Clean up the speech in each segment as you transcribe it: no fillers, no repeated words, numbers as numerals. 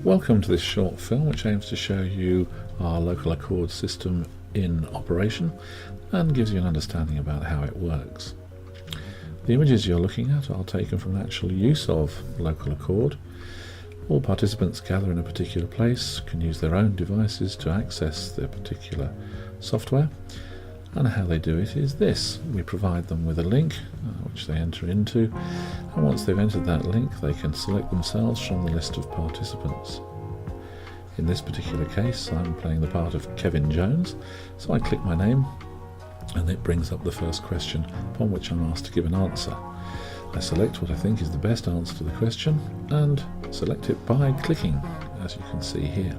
Welcome to this short film which aims to show you our local Accord system in operation and gives you an understanding about how it works. The images you're looking at are taken from actual use of local Accord. All participants gather in a particular place, can use their own devices to access their particular software, and how they do it is this. We provide them with a link which they enter into, and once they've entered that link they can select themselves from the list of participants. In this particular case I'm playing the part of Kevin Jones, so I click my name and it brings up the first question upon which I'm asked to give an answer. I select what I think is the best answer to the question and select it by clicking, as you can see here.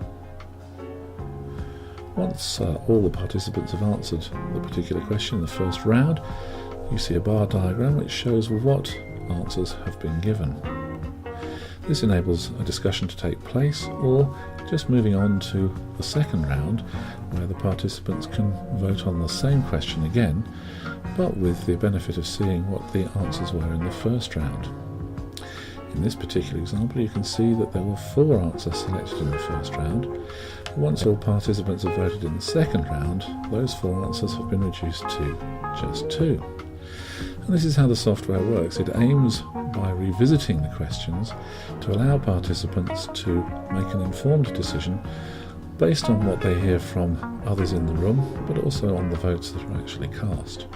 Once all the participants have answered the particular question in the first round, you see a bar diagram which shows what answers have been given. This enables a discussion to take place, or just moving on to the second round where the participants can vote on the same question again, but with the benefit of seeing what the answers were in the first round. In this particular example you can see that there were 4 answers selected in the first round. Once all participants have voted in the second round, those 4 answers have been reduced to just 2. And this is how the software works. It aims by revisiting the questions to allow participants to make an informed decision based on what they hear from others in the room, but also on the votes that are actually cast.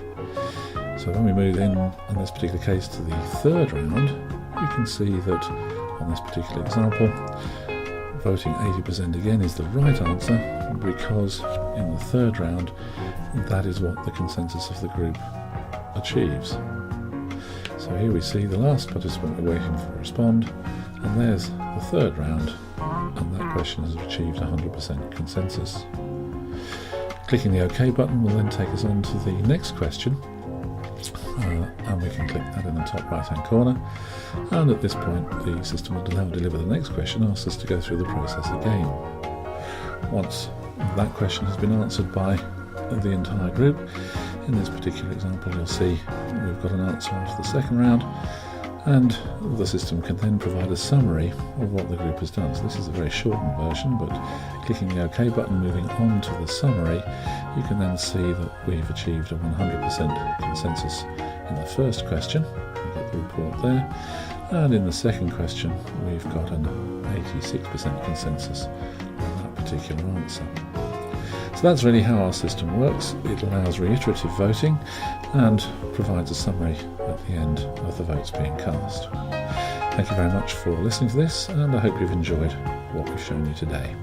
So when we move in this particular case to the third round, you can see that on this particular example, voting 80% again is the right answer, because in the third round that is what the consensus of the group achieves. So here we see the last participant we're waiting for respond, and there's the third round, and that question has achieved 100% consensus. Clicking the OK button will then take us on to the next question, and we can click that in the top right hand corner, and at this point the system will now deliver the next question, asks us to go through the process again. Once that question has been answered by the entire group, in this particular example you'll see we've got an answer after the second round, and the system can then provide a summary of what the group has done. So this is a very shortened version, but clicking the OK button, moving on to the summary, you can then see that we've achieved a 100% consensus in the first question. We get the report there, and in the second question we've got an 86% consensus on that particular answer. So that's really how our system works. It allows reiterative voting and provides a summary at the end of the votes being cast. Thank you very much for listening to this, and I hope you've enjoyed what we've shown you today.